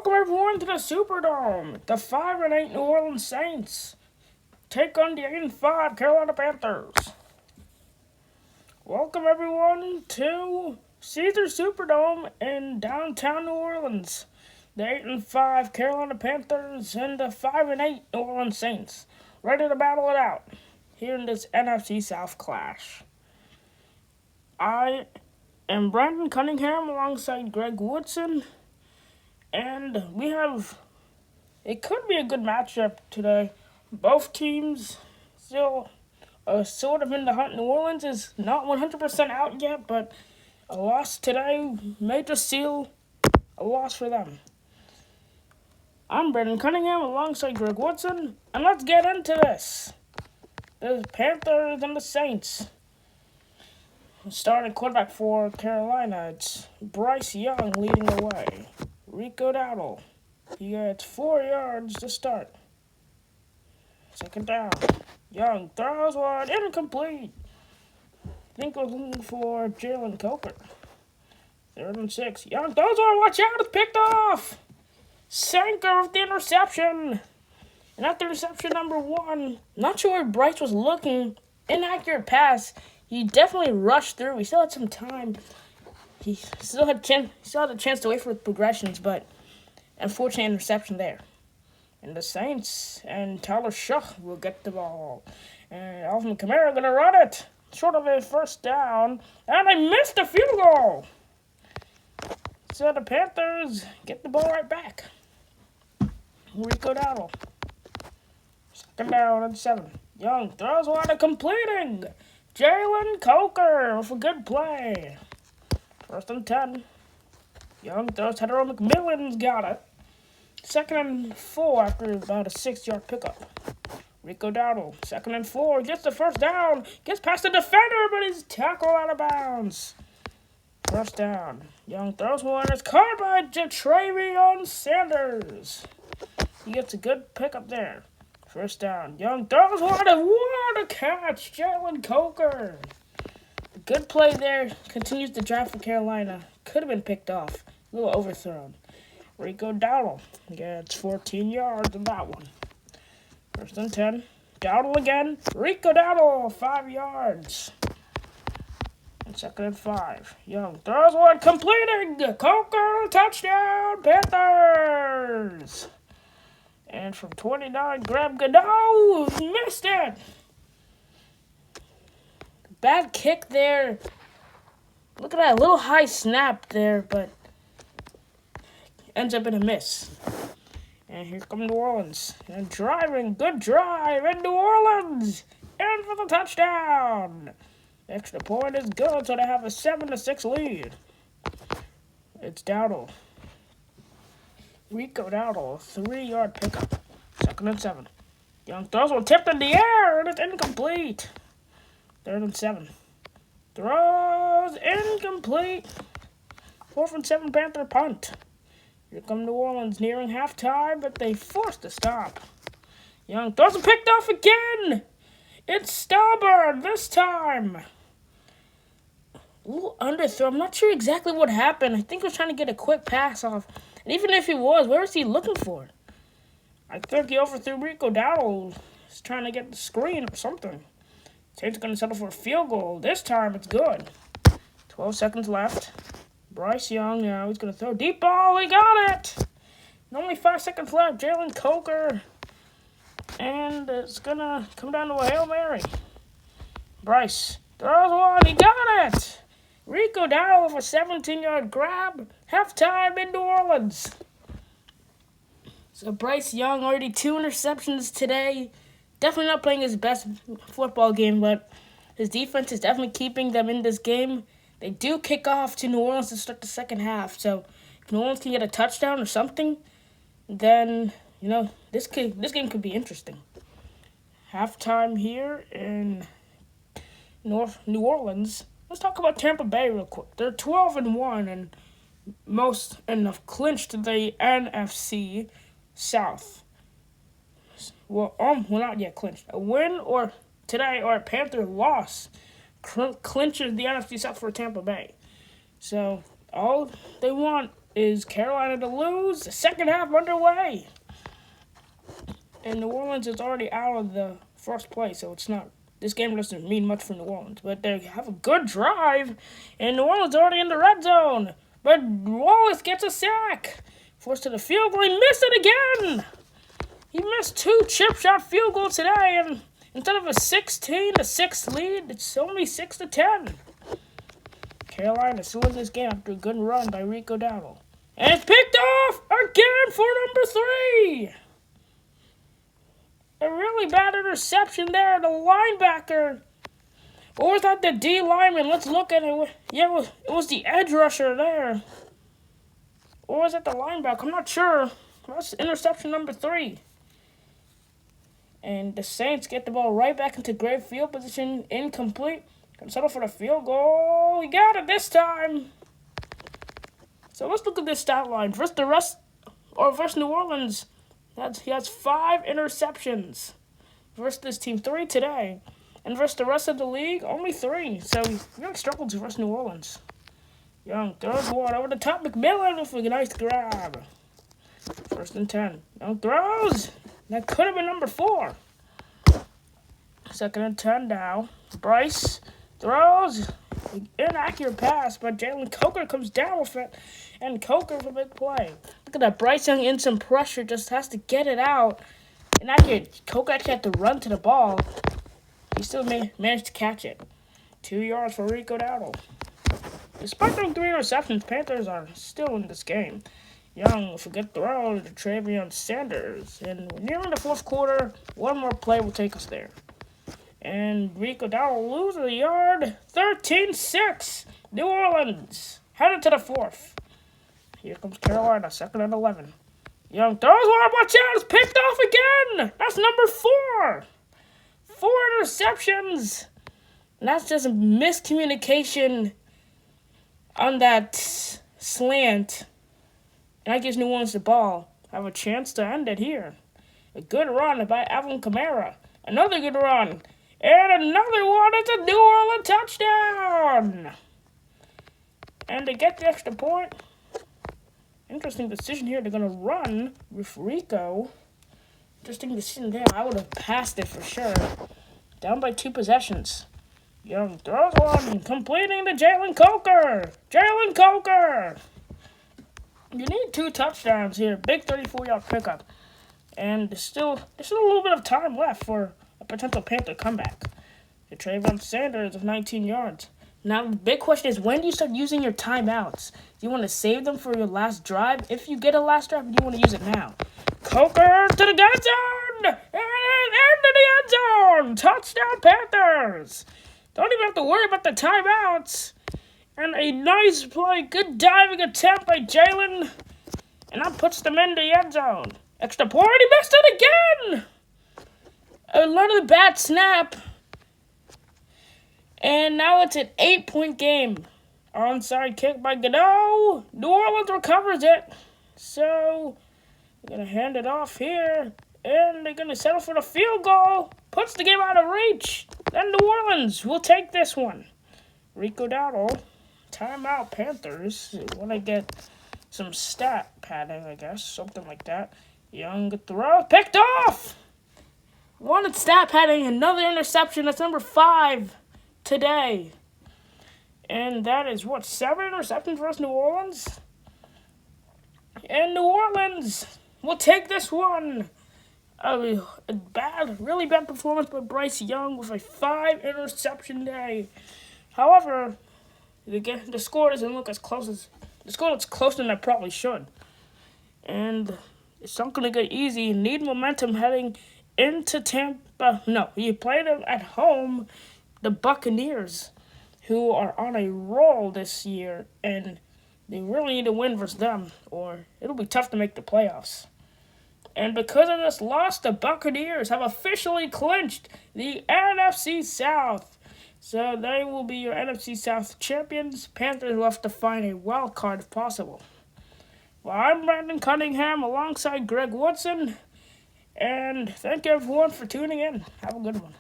Welcome everyone to the Superdome. The 5-8 New Orleans Saints take on the 8-5 Carolina Panthers. Welcome everyone to Caesar Superdome in downtown New Orleans. The 8-5 Carolina Panthers and the 5-8 New Orleans Saints ready to battle it out here in this NFC South clash. I am Brandon Cunningham alongside Greg Woodson. And it could be a good matchup today. Both teams still sort of in the hunt. New Orleans is not 100% out yet, but a loss today may just seal a loss for them. I'm Brandon Cunningham alongside Greg Woodson, and let's get into this. The Panthers and the Saints. Starting quarterback for Carolina, it's Bryce Young leading the way. Rico Dowdle, he gets 4 yards to start. Second down. Young throws one, incomplete. Think we're looking for Jalen Coker. 3rd and 6. Young throws one, watch out, it's picked off. Sanker with the interception. And after interception number 1, not sure where Bryce was looking. Inaccurate pass. He definitely rushed through. He still had some time. He still had a chance to wait for the progressions, but unfortunately, interception there. And the Saints and Tyler Shuck will get the ball. And Alvin Kamara going to run it. Short of a first down. And they missed the field goal. So the Panthers get the ball right back. Rico Dowdle. Second down and 7. Young throws one, completing. Jalen Coker with a good play. 1st and 10. Young throws header on McMillan's got it. 2nd and 4 after about a 6-yard pickup. Rico Dowdle, 2nd and 4, gets the first down. Gets past the defender, but he's tackled out of bounds. 1st down. Young throws one. It's caught by Travion Sanders. He gets a good pickup there. 1st down. Young throws one. And what a catch. Jalen Coker. Good play there. Continues the drive for Carolina. Could have been picked off. A little overthrown. Rico Dowdle gets 14 yards on that one. 1st and 10. Dowdle again. Rico Dowdle, 5 yards. And 2nd and 5. Young throws one, completing. Coker, touchdown, Panthers. And from 29, grab Godot, missed it. Bad kick there. Look at that little high snap there, but ends up in a miss. And here come New Orleans. And driving, good drive in New Orleans. And for the touchdown. Extra point is good, so they have a 7-6 lead. It's Dowdle. Rico Dowdle, 3-yard pickup. 2nd and 7. Young throws one tipped in the air, and it's incomplete. 3rd and 7. Throws incomplete. 4th and 7 Panther punt. Here come New Orleans nearing halftime, but they forced a stop. Young throws and picked off again. It's Stauber this time. A little underthrow. I'm not sure exactly what happened. I think he was trying to get a quick pass off. And even if he was, where was he looking for? I think he overthrew Rico Dowdle. He's trying to get the screen or something. Saints are going to settle for a field goal. This time it's good. 12 seconds left. Bryce Young now. He's going to throw deep ball. He got it. And only 5 seconds left. Jalen Coker. And it's going to come down to a Hail Mary. Bryce throws one. He got it. Rico Dowdle with a 17-yard grab. Halftime in New Orleans. So Bryce Young already 2 interceptions today. Definitely not playing his best football game, but his defense is definitely keeping them in this game. They do kick off to New Orleans to start the second half. So if New Orleans can get a touchdown or something, then, this game could be interesting. Halftime here in New Orleans. Let's talk about Tampa Bay real quick. They're 12-1 and have clinched the NFC South. Well, not yet clinched. A win today or a Panther loss clinches the NFC South for Tampa Bay. So all they want is Carolina to lose. The second half underway. And New Orleans is already out of the first place, so it's not. This game doesn't mean much for New Orleans. But they have a good drive, and New Orleans already in the red zone. But Wallace gets a sack. Forced to the field goal. He missed it again. He missed 2 chip shot field goals today, and instead of a 16-6 lead, it's only 6-10. Carolina still in this game after a good run by Rico Dowdle. And it's picked off again for number 3. A really bad interception there. The linebacker. Or was that the D lineman? Let's look at it. Yeah, it was the edge rusher there. Or was it the linebacker? I'm not sure. That's interception number 3. And the Saints get the ball right back into great field position. Incomplete. Gonna settle for the field goal. He got it this time. So let's look at this stat line. Versus New Orleans. He has 5 interceptions. Versus this team, 3 today. And versus the rest of the league, only 3. So he really struggled versus New Orleans. Young throws one over the top. McMillan with a nice grab. 1st and 10. Young throws. That could have been number 4. 2nd and 10 now. Bryce throws. Inaccurate pass, but Jalen Coker comes down with it. And Coker with a big play. Look at that. Bryce Young in some pressure. Just has to get it out. Inaccurate. Coker actually had to run to the ball. He still managed to catch it. 2 yards for Rico Dowdle. Despite those 3 interceptions, Panthers are still in this game. Young with a good throw to Travion Sanders. And we're nearing the 4th quarter. One more play will take us there. And Rico Dowdle loses a yard. 13-6. New Orleans headed to the 4th. Here comes Carolina, 2nd and 11. Young throws one. Watch out. It's picked off again. That's number 4. 4 interceptions. And that's just a miscommunication on that slant. And that gives New Orleans the ball. Have a chance to end it here. A good run by Alvin Kamara. Another good run. And another one. It's a New Orleans touchdown. And they get the extra point. Interesting decision here. They're going to run with Rico. Interesting decision there. I would have passed it for sure. Down by 2 possessions. Young throws one. Completing to Jalen Coker. Jalen Coker. You need 2 touchdowns here. Big 34-yard pickup. And there's still a little bit of time left for a potential Panther comeback. The Travion Sanders of 19 yards. Now, the big question is, when do you start using your timeouts? Do you want to save them for your last drive? If you get a last drive, do you want to use it now? Coker to the end zone! And into the end zone! Touchdown, Panthers! Don't even have to worry about the timeouts. And a nice play, good diving attempt by Jalen. And that puts them in the end zone. Extra point, he missed it again! Another bad snap. And now it's an 8-point game. Onside kick by Godot. New Orleans recovers it. So, they're going to hand it off here. And they're going to settle for the field goal. Puts the game out of reach. Then New Orleans will take this one. Rico Dowdle. Timeout, Panthers. Want to get some stat padding, I guess. Something like that. Young throw. Picked off! Wanted stat padding. Another interception. That's number 5 today. And that is, 7 interceptions for us, New Orleans? And New Orleans will take this one. A really bad performance by Bryce Young with a 5 interception day. However, the score doesn't look as close as the score looks closer than it probably should. And it's not going to get easy. You need momentum heading into Tampa. No, you play them at home, the Buccaneers, who are on a roll this year, and they really need to win versus them, or it'll be tough to make the playoffs. And because of this loss, the Buccaneers have officially clinched the NFC South. So they will be your NFC South champions. Panthers will have to find a wild card if possible. Well, I'm Brandon Cunningham alongside Greg Woodson. And thank you everyone for tuning in. Have a good one.